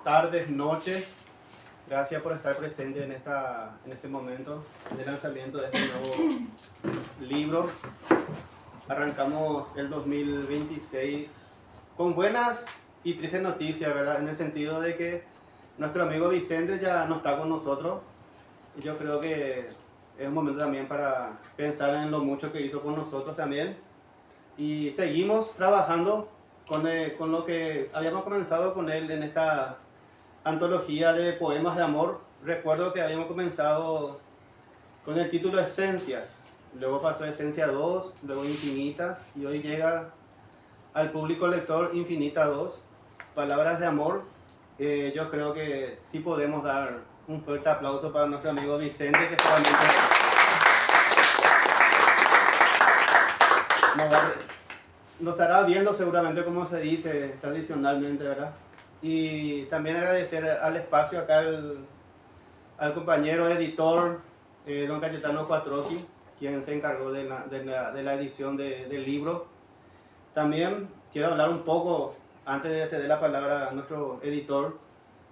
tardes, noches. Gracias por estar presente en este momento de lanzamiento de este nuevo libro. Arrancamos el 2026 con buenas y tristes noticias, ¿verdad? En el sentido de que nuestro amigo Vicente ya no está con nosotros. Y yo creo que es un momento también para pensar en lo mucho que hizo con nosotros también. Y seguimos trabajando con lo que habíamos comenzado con él en esta antología de poemas de amor. Recuerdo que habíamos comenzado con el título Esencias, luego pasó a Esencia 2, luego Infinitas, y hoy llega al público lector Infinita 2, Palabras de Amor. Yo creo que sí podemos dar un fuerte aplauso para nuestro amigo Vicente, que solamente nos estará viendo seguramente, como se dice tradicionalmente, ¿verdad? Y también agradecer al espacio acá al compañero editor, don Cayetano Cuatrochi, quien se encargó de la edición del libro. También quiero hablar un poco, antes de ceder la palabra a nuestro editor,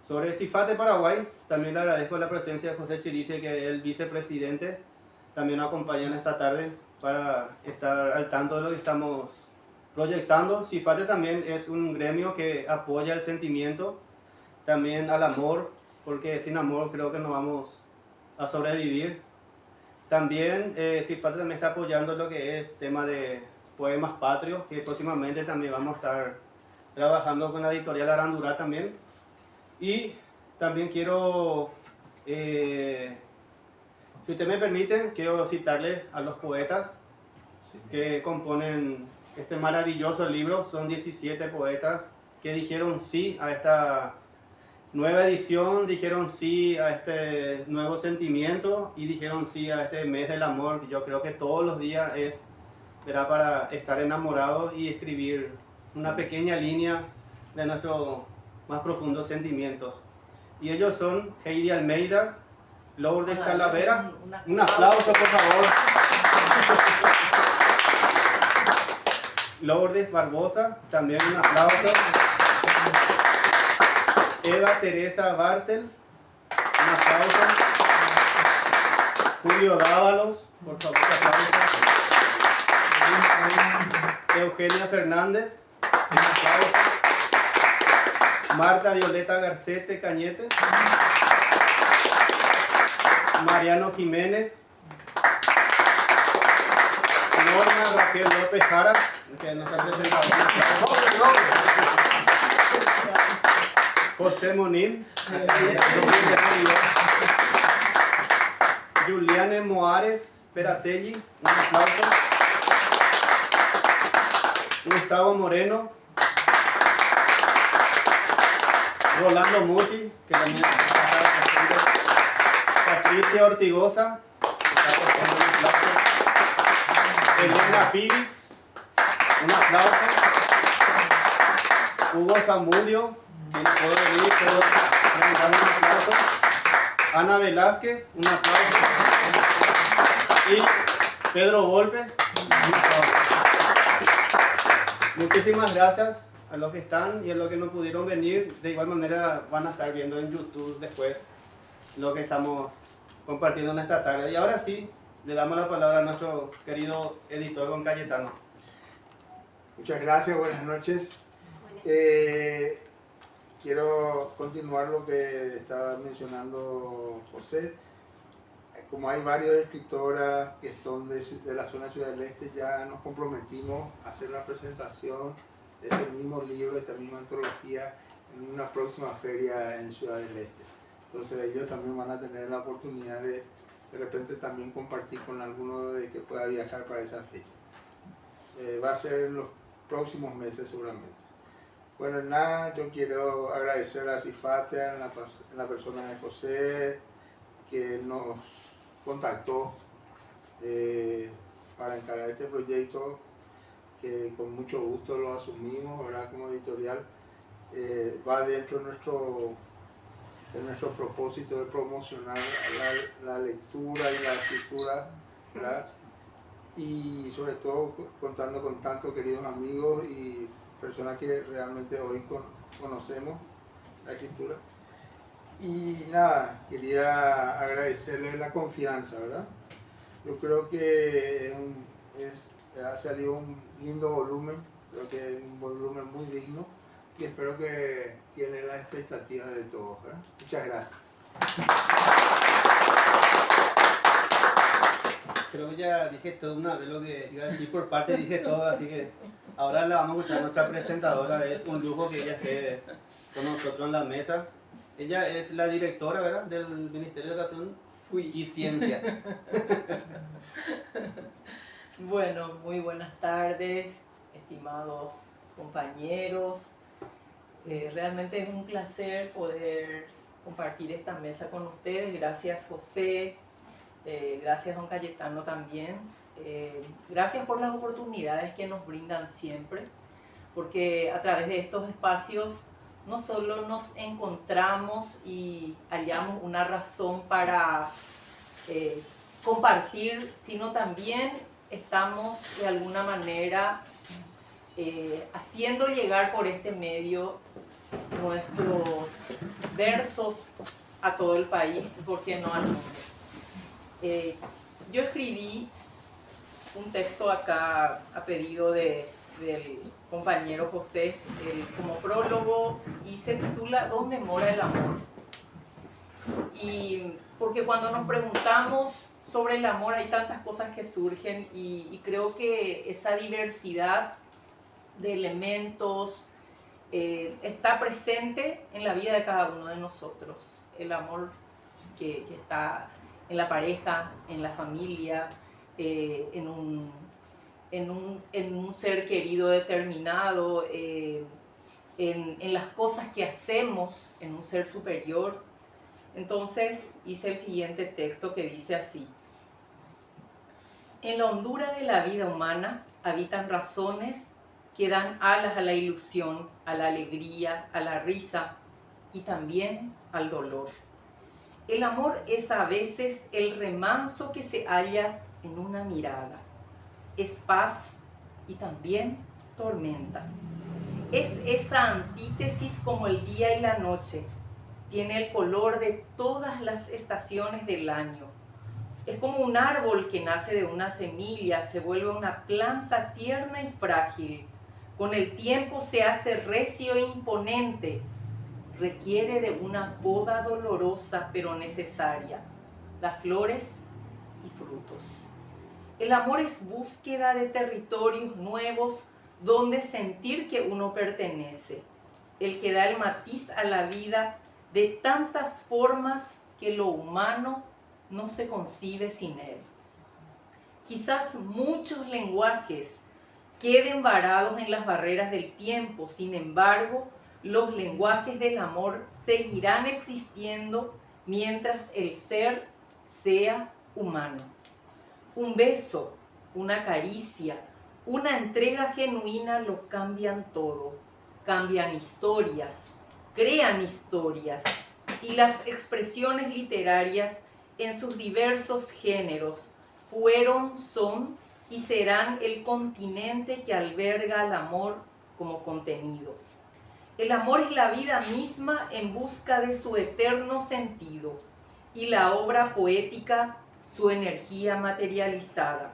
sobre CIFAT de Paraguay. También le agradezco la presencia de José Chirife, que es el vicepresidente, también nos acompaña en esta tarde para estar al tanto de lo que estamos proyectando. CIFAT también es un gremio que apoya el sentimiento, también al amor, porque sin amor creo que no vamos a sobrevivir. También CIFAT también está apoyando lo que es tema de poemas patrios, que próximamente también vamos a estar trabajando con la editorial Arandurá también. Y también quiero, si usted me permite, quiero citarle a los poetas que componen este maravilloso libro. Son 17 poetas que dijeron sí a esta nueva edición, dijeron sí a este nuevo sentimiento y dijeron sí a este mes del amor. Yo creo que todos los días será para estar enamorados y escribir una pequeña línea de nuestros más profundos sentimientos. Y ellos son Heidi Almeida, Lourdes Talavera. Un aplauso, por favor. Lourdes Barbosa, también un aplauso. Eva Teresa Bartel, un aplauso. Julio Dávalos, por favor, aplauso. Eugenia Fernández, un aplauso. Marta Violeta Garcete Cañete. Mariano Jiménez. Norma Raquel López Jara, que nos ha presentado. José Monín. Juliane Moares Peratelli, un aplauso. Gustavo Moreno. Rolando Musi, que también está presente. Patricia Ortigosa. Elena Piris, un aplauso. Hugo Zamudio, quien puede venir, todos un aplauso. Ana Velázquez, un aplauso. Y Pedro Volpe, un aplauso. Muchísimas gracias a los que están y a los que no pudieron venir. De igual manera van a estar viendo en YouTube después lo que estamos compartiendo en esta tarde. Y ahora sí, le damos la palabra a nuestro querido editor, don Cayetano. Muchas gracias, buenas noches. Quiero continuar lo que estaba mencionando José. Como hay varias escritoras que son de la zona de Ciudad del Este, ya nos comprometimos a hacer una presentación de este mismo libro, de esta misma antología, en una próxima feria en Ciudad del Este. Entonces ellos también van a tener la oportunidad de repente también compartir con alguno de que pueda viajar para esa fecha. Va a ser en los próximos meses seguramente. Bueno, nada, yo quiero agradecer a Cifate en la persona de José, que nos contactó para encarar este proyecto, que con mucho gusto lo asumimos, ¿verdad? Como editorial. Va dentro de nuestro propósito de promocionar la lectura y la escritura, ¿verdad? Y sobre todo contando con tantos queridos amigos y personas que realmente hoy conocemos, la escritura. Y nada, quería agradecerle la confianza, ¿verdad? Yo creo que ha salido un lindo volumen, creo que es un volumen muy digno y espero que tiene las expectativas de todos, ¿verdad? Muchas gracias. Creo que ya dije todo una vez lo que iba a decir por parte, dije todo, así que ahora la vamos a escuchar a nuestra presentadora. Es un lujo que ella esté con nosotros en la mesa. Ella es la directora, ¿verdad?, del Ministerio de Educación y Ciencia. Bueno, muy buenas tardes, estimados compañeros. Realmente es un placer poder compartir esta mesa con ustedes. Gracias, José. Gracias, don Cayetano, también. Gracias por las oportunidades que nos brindan siempre, porque a través de estos espacios no solo nos encontramos y hallamos una razón para compartir, sino también estamos de alguna manera haciendo llegar por este medio nuestros versos a todo el país y por qué no al mundo. Yo escribí un texto acá a pedido del compañero José como prólogo y se titula ¿Dónde mora el amor? Y porque cuando nos preguntamos sobre el amor hay tantas cosas que surgen y creo que esa diversidad de elementos está presente en la vida de cada uno de nosotros. El amor que está en la pareja, en la familia, en un ser querido determinado, en las cosas que hacemos, en un ser superior. Entonces hice el siguiente texto que dice así: en la hondura de la vida humana habitan razones que dan alas a la ilusión, a la alegría, a la risa y también al dolor. El amor es a veces el remanso que se halla en una mirada. Es paz y también tormenta. Es esa antítesis como el día y la noche. Tiene el color de todas las estaciones del año. Es como un árbol que nace de una semilla, se vuelve una planta tierna y frágil. Con el tiempo se hace recio e imponente. Requiere de una poda dolorosa pero necesaria. Da flores y frutos. El amor es búsqueda de territorios nuevos donde sentir que uno pertenece. El que da el matiz a la vida de tantas formas que lo humano no se concibe sin él. Quizás muchos lenguajes queden varados en las barreras del tiempo, sin embargo, los lenguajes del amor seguirán existiendo mientras el ser sea humano. Un beso, una caricia, una entrega genuina lo cambian todo. Cambian historias, crean historias y las expresiones literarias en sus diversos géneros fueron, son y serán el continente que alberga al amor como contenido. El amor es la vida misma en busca de su eterno sentido y la obra poética su energía materializada.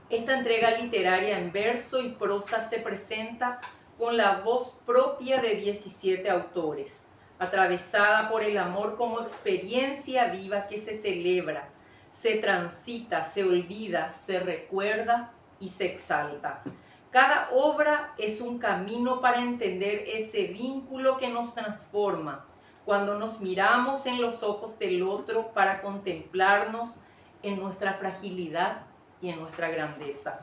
Esta entrega literaria en verso y prosa se presenta con la voz propia de 17 autores, atravesada por el amor como experiencia viva que se celebra, se transita, se olvida, se recuerda y se exalta. Cada obra es un camino para entender ese vínculo que nos transforma cuando nos miramos en los ojos del otro para contemplarnos en nuestra fragilidad y en nuestra grandeza.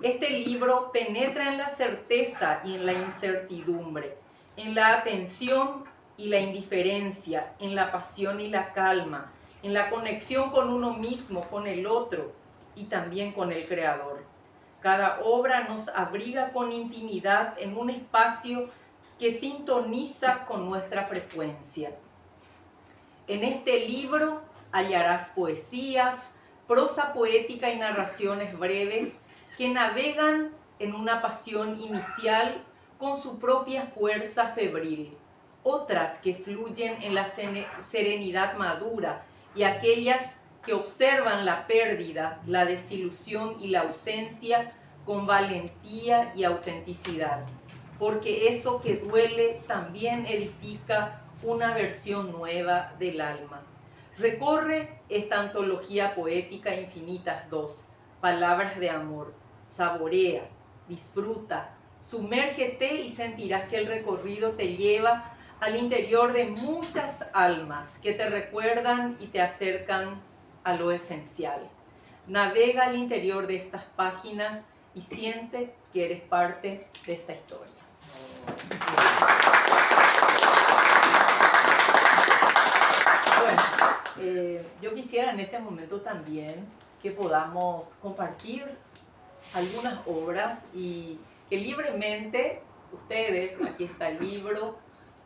Este libro penetra en la certeza y en la incertidumbre, en la atención y la indiferencia, en la pasión y la calma, en la conexión con uno mismo, con el otro y también con el Creador. Cada obra nos abriga con intimidad en un espacio que sintoniza con nuestra frecuencia. En este libro hallarás poesías, prosa poética y narraciones breves que navegan en una pasión inicial con su propia fuerza febril. otras que fluyen en la serenidad madura y aquellas que observan la pérdida, la desilusión y la ausencia con valentía y autenticidad, porque eso que duele también edifica una versión nueva del alma. Recorre esta antología poética Infinitas Dos, palabras de amor, saborea, disfruta, sumérgete y sentirás que el recorrido te lleva al interior de muchas almas que te recuerdan y te acercan a lo esencial. Navega al interior de estas páginas y siente que eres parte de esta historia. Bueno, yo quisiera en este momento también que podamos compartir algunas obras y que libremente ustedes, aquí está el libro,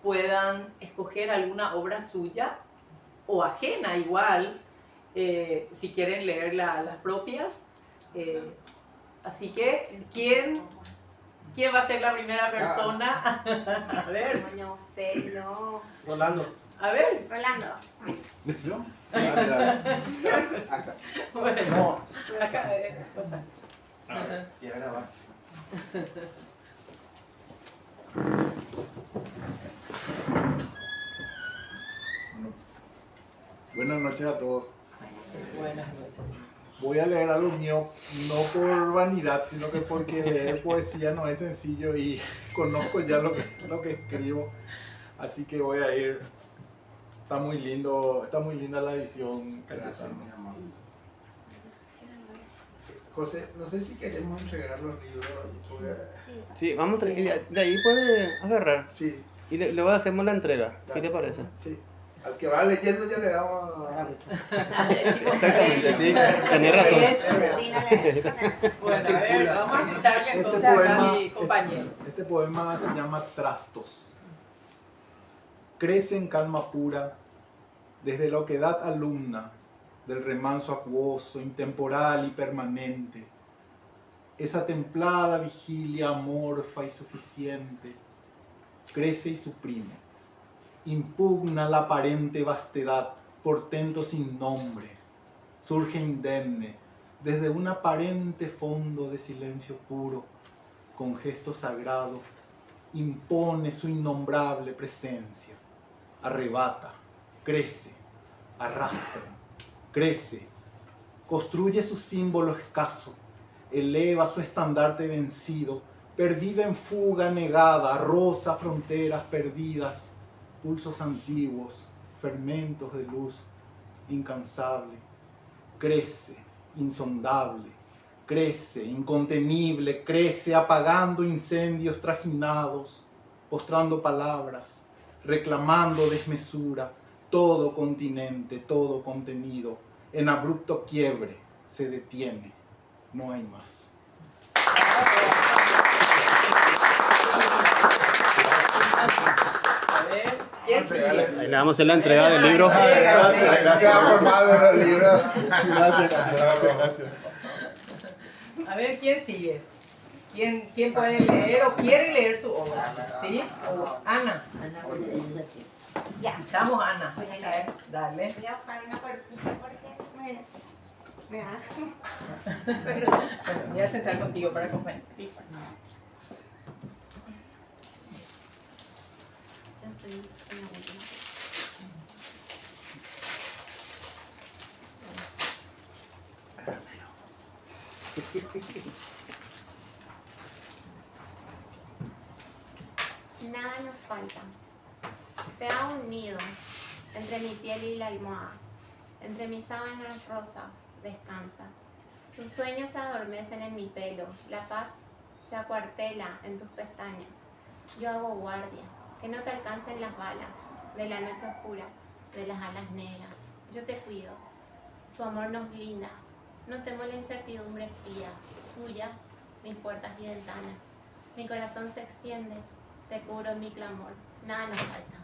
puedan escoger alguna obra suya o ajena igual, si quieren leer las propias. Así que, ¿quién va a ser la primera persona? A ver. No sé, no. Rolando. A ver. Rolando. ¿Yo? Acá. Bueno, No. acá, pasa. A ver, y a grabar. Buenas noches a todos. Buenas noches. Voy a leer algo mío, no por vanidad, sino que porque leer poesía no es sencillo y conozco ya lo que escribo. Así que voy a ir. Está muy linda la edición. Gracias, mi amor. José, no sé si queremos entregar los libros. Porque... Sí, vamos, de ahí puede agarrar. Sí, Y luego hacemos la entrega, ¿sí dale. te parece? Sí. Al que va leyendo ya le damos... Exactamente, sí, tenés razón. Bueno, a ver, vamos a escucharle entonces Este acá a poema- mi compañero. Este poema se llama Trastos. Crece en calma pura, desde la oquedad alumna, del remanso acuoso, intemporal y permanente. Esa templada vigilia amorfa y suficiente, crece y suprime. Impugna la aparente vastedad, portento sin nombre. Surge indemne, desde un aparente fondo de silencio puro, con gesto sagrado, impone su innombrable presencia. Arrebata, crece, arrastra, crece, construye su símbolo escaso, eleva su estandarte vencido, perdido en fuga negada, roza fronteras perdidas, pulsos antiguos, fermentos de luz, incansable, crece, insondable, crece, incontenible, crece, apagando incendios trajinados, postrando palabras, reclamando desmesura, todo continente, todo contenido, en abrupto quiebre, se detiene, no hay más. A ver, ¿quién sigue? Ahí le vamos a hacer la entrega del libro. Ya formado los libros. Gracias. A ver, ¿quién sigue? ¿Quién puede leer o quiere leer su obra? ¿Sí? O Ana. Ya. Escuchamos a Ana. Voy a A leer. ver, dale. Voy a buscar una cortita porque me da. Bueno, voy a sentar contigo para acompañar. Sí, por favor. Yo estoy en la última. Nada nos falta. Te hago un nido entre mi piel y la almohada. Entre mis sábanas rosas descansa. Tus sueños se adormecen en mi pelo. La paz se acuartela en tus pestañas. Yo hago guardia. Que no te alcancen las balas de la noche oscura, de las alas negras. Yo te cuido. Su amor nos blinda. No temo la incertidumbre fría. Suyas, mis puertas y ventanas. Mi corazón se extiende. Te cubro en mi clamor. Nada nos falta.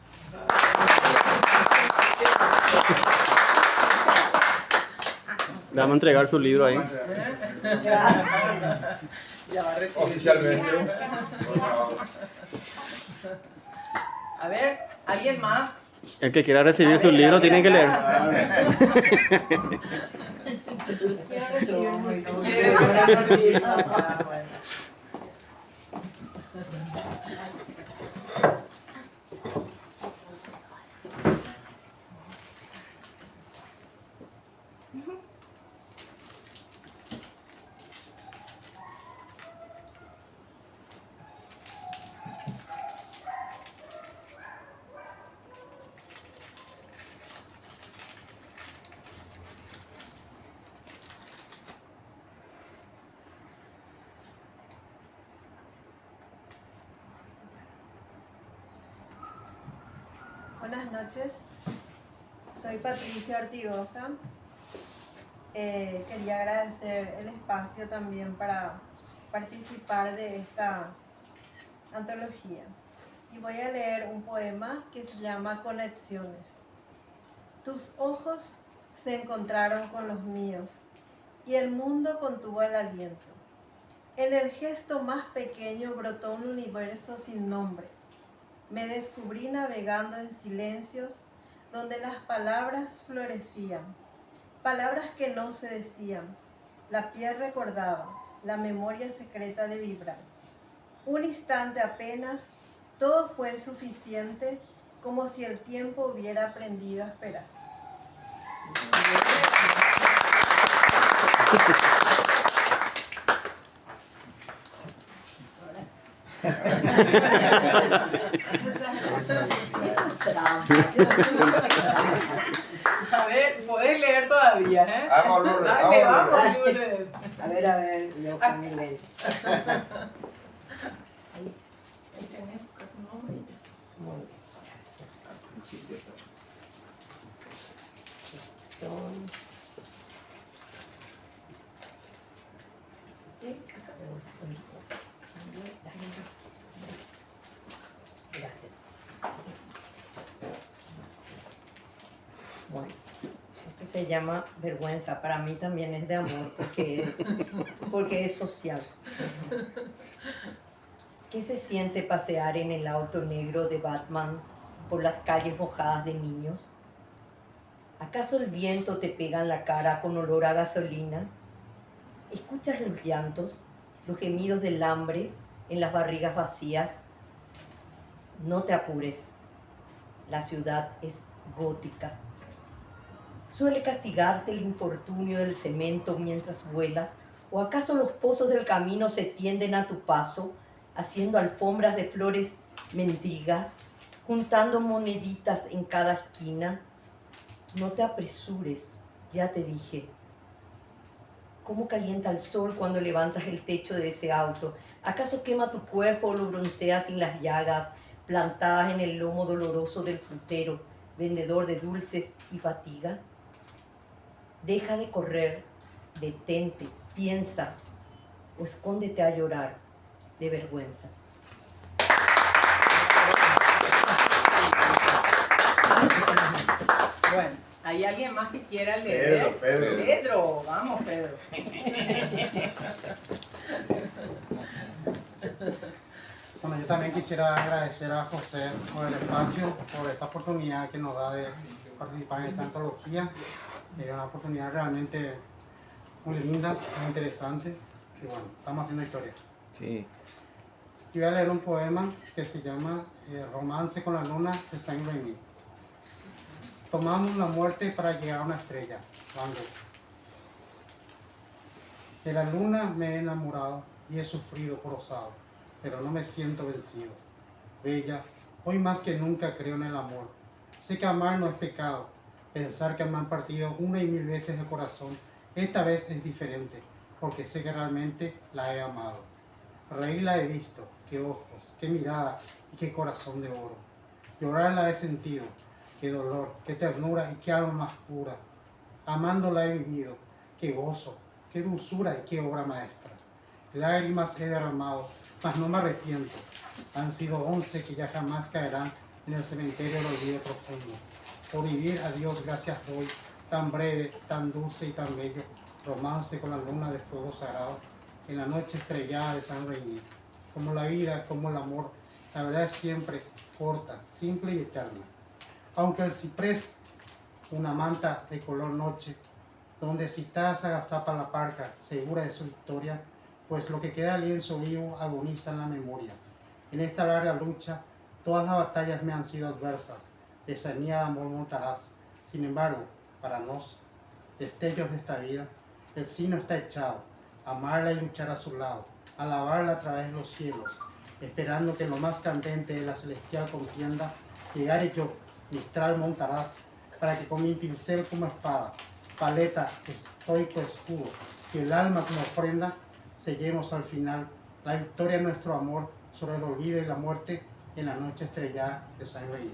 Le vamos a entregar su libro ahí. Ya va a recibir. Oficialmente. A ver, ¿Alguien más? El que quiera recibir A su ver, libro a ver, tiene que leer. acá. Quiero recibir mi Ah, bueno. Buenas noches, soy Patricia Ortigosa. Quería agradecer el espacio también para participar de esta antología. Y voy a leer un poema que se llama Conexiones. Tus ojos se encontraron con los míos y el mundo contuvo el aliento. En el gesto más pequeño brotó un universo sin nombre. Me descubrí navegando en silencios donde las palabras florecían, palabras que no se decían. La piel recordaba, la memoria secreta de vibrar. Un instante apenas, todo fue suficiente, como si el tiempo hubiera aprendido a esperar. A ver, podés leer todavía, ¿eh? Vamos, Lourdes, Dale, vamos, vamos, Lourdes. A ver, yo con mi lente. Ahí tenés, busca tu nombre. Muy bien, gracias. Gracias. Bueno, esto se llama vergüenza. Para mí también es de amor porque es social. ¿Qué se siente pasear en el auto negro de Batman por las calles mojadas de niños? ¿Acaso el viento te pega en la cara con olor a gasolina? ¿Escuchas los llantos, los gemidos del hambre en las barrigas vacías? No te apures, la ciudad es gótica. ¿Suele castigarte el infortunio del cemento mientras vuelas? ¿O acaso los pozos del camino se tienden a tu paso, haciendo alfombras de flores mendigas, juntando moneditas en cada esquina? No te apresures, ya te dije. ¿Cómo calienta el sol cuando levantas el techo de ese auto? ¿Acaso quema tu cuerpo o lo broncea sin las llagas plantadas en el lomo doloroso del frutero, vendedor de dulces y fatiga? Deja de correr, detente, piensa o escóndete a llorar de vergüenza. Bueno, ¿hay alguien más que quiera leer? Pedro. Pedro, vamos, Pedro. Bueno, yo también quisiera agradecer a José por el espacio, por esta oportunidad que nos da de participar en esta antología. Es una oportunidad realmente muy linda, muy interesante. Y bueno, estamos haciendo historia. Sí. Y voy a leer un poema que se llama Romance con la luna de Saint-Remy. Tomamos la muerte para llegar a una estrella. Van Gogh. De la luna me he enamorado y he sufrido por osado, pero no me siento vencido. Bella, hoy más que nunca creo en el amor. Sé que amar no es pecado. Pensar que me han partido una y mil veces el corazón, esta vez es diferente, porque sé que realmente la he amado. Reír la he visto, qué ojos, qué mirada y qué corazón de oro. Llorar la he sentido, qué dolor, qué ternura y qué alma más pura. Amándola he vivido, qué gozo, qué dulzura y qué obra maestra. Lágrimas he derramado, mas no me arrepiento. Han sido 11 que ya jamás caerán en el cementerio del olvido profundo. Por vivir a Dios gracias doy, tan breve, tan dulce y tan bello, romance con la luna de fuego sagrado, en la noche estrellada de Saint-Remy. Como la vida, como el amor, la verdad es siempre corta, simple y eterna. Aunque el ciprés, una manta de color noche, donde citada se agazapa la parca, segura de su victoria, pues lo que queda del lienzo vivo agoniza en la memoria. En esta larga lucha, todas las batallas me han sido adversas, de cernia de amor montarás. Sin embargo, para nos, destellos de esta vida, el sino está echado, amarla y luchar a su lado, alabarla a través de los cielos, esperando que en lo más candente de la celestial contienda, llegaré yo, mistral montarás, para que con mi pincel como espada, paleta, estoico escudo, y el alma como ofrenda, sellemos al final la victoria de nuestro amor sobre el olvido y la muerte en la noche estrellada de San Rey.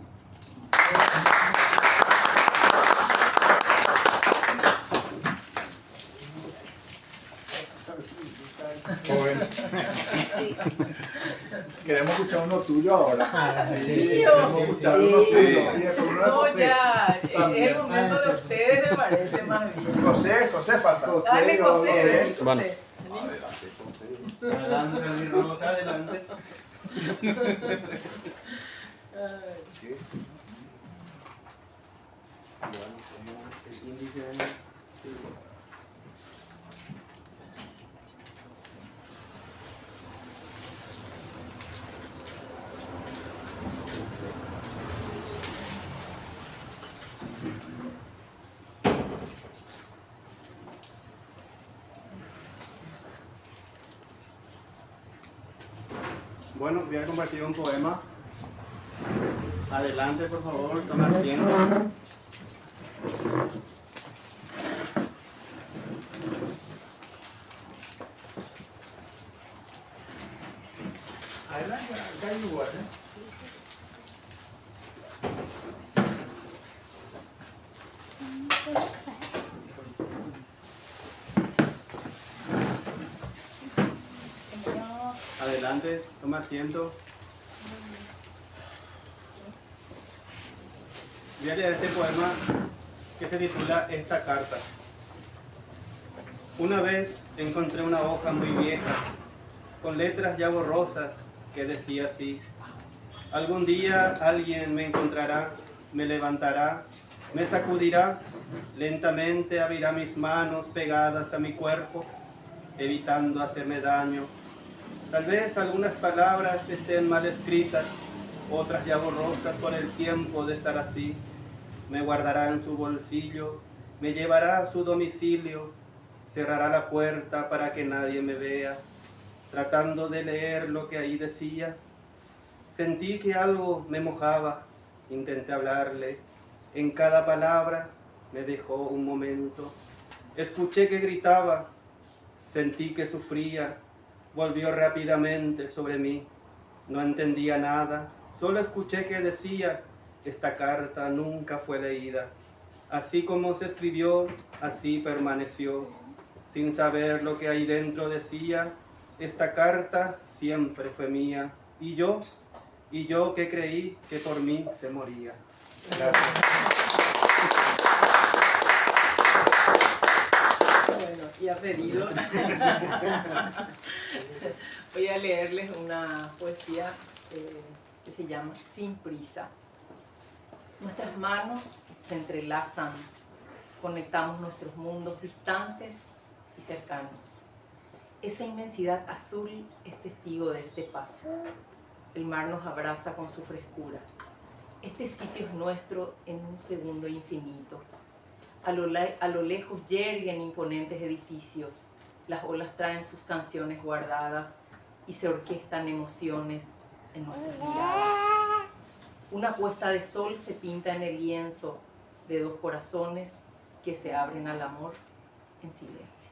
Joven. Queremos escuchar uno tuyo ahora. Sí, queremos escuchar uno tuyo. Y después uno de No, José. ya, es También. el momento de ustedes, me parece más bien. José falta. Dale, José, vení, Bueno. José. Adelante, José. Adelante, mi Roca, adelante. Ay. El índice, sí. Bueno, voy a compartir un poema. Adelante, por favor, toma asiento. Adelante, acá hay lugar, ¿eh? Adelante, toma asiento. Voy a leer este poema que se titula Esta carta. Una vez encontré una hoja muy vieja, con letras ya borrosas, que decía así: algún día alguien me encontrará, me levantará, me sacudirá, lentamente abrirá mis manos pegadas a mi cuerpo, evitando hacerme daño. Tal vez algunas palabras estén mal escritas, otras ya borrosas por el tiempo de estar así. Me guardará en su bolsillo, me llevará a su domicilio, cerrará la puerta para que nadie me vea, tratando de leer lo que ahí decía. Sentí que algo me mojaba, intenté hablarle, en cada palabra me dejó un momento. Escuché que gritaba, sentí que sufría, volvió rápidamente sobre mí. No entendía nada, solo escuché que decía: esta carta nunca fue leída. Así como se escribió, así permaneció. Sin saber lo que ahí dentro decía, esta carta siempre fue mía. Y yo que creí que por mí se moría. Gracias. Bueno, y a pedido, voy a leerles una poesía que se llama Sin prisa. Nuestras manos se entrelazan, conectamos nuestros mundos distantes y cercanos. Esa inmensidad azul es testigo de este paso. El mar nos abraza con su frescura. Este sitio es nuestro en un segundo infinito. A lo lejos yerguen imponentes edificios. Las olas traen sus canciones guardadas y se orquestan emociones en nuestras miradas. Una puesta de sol se pinta en el lienzo de dos corazones que se abren al amor en silencio.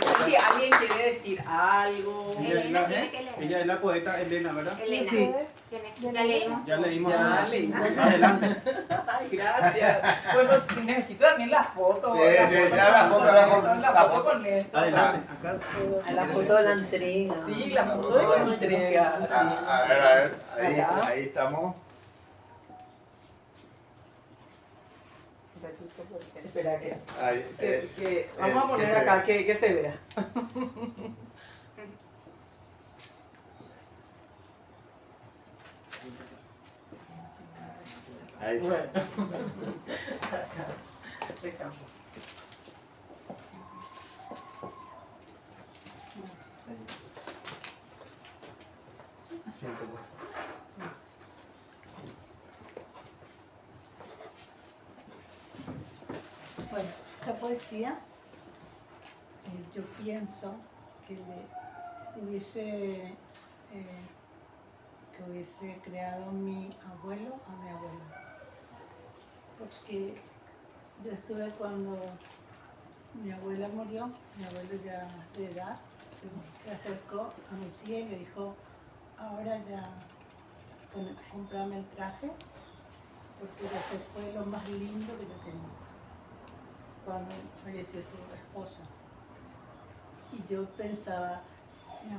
No sé si alguien quiere decir algo. Ella es la poeta Elena, ¿verdad? Elena, Sí. ya leímos. Ya leímos. Ya leímos. Adelante. Ay, gracias. Bueno, necesito también la foto. Sí, ya la foto. Con esto. Adelante. Acá. La foto de la entrega. Sí, la foto de la entrega. Sí. A ver, Acá. ahí estamos. Espera que, Ahí, vamos a poner que se acá vea. que se vea. Ahí está. Bueno. Dejamos. Siento, pues. Bueno, esta poesía yo pienso que hubiese creado mi abuelo a mi abuela. Porque yo estuve cuando mi abuela murió, mi abuelo ya de edad, se acercó a mi tía y le dijo, ahora ya comprame el traje, porque ya se fue lo más lindo que yo tenía cuando falleció su esposa. Y yo pensaba, mi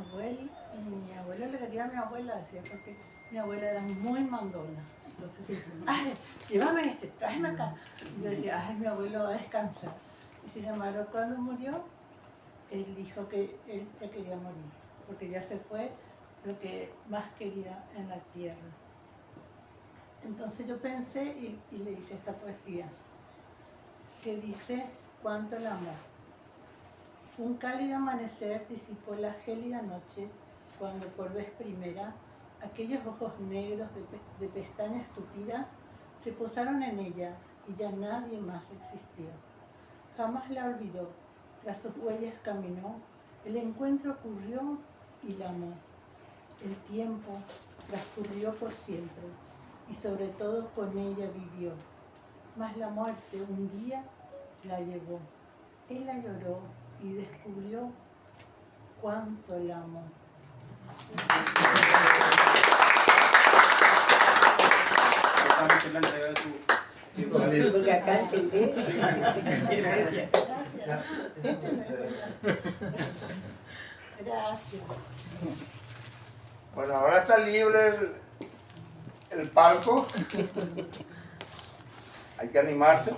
abuelo le quería a mi abuela, decía, porque mi abuela era muy mandona. Entonces, ay, llévame tráeme acá. Y yo decía, ay, mi abuelo va a descansar. Y sin embargo, cuando murió, él dijo que él ya quería morir, porque ya se fue lo que más quería en la tierra. Entonces yo pensé y le hice esta poesía, que dice, cuánto la amó. Un cálido amanecer disipó la gélida noche, cuando por vez primera aquellos ojos negros de pestañas tupidas se posaron en ella y ya nadie más existió. Jamás la olvidó, tras sus huellas caminó, el encuentro ocurrió y la amó. El tiempo transcurrió por siempre y sobre todo con ella vivió. Mas la muerte un día la llevó. Él la lloró y descubrió cuánto la amó. Estamos en la entrega de tu... Porque acá entendés. Gracias. Gracias. Bueno, ahora está libre el palco. Hay que animarse.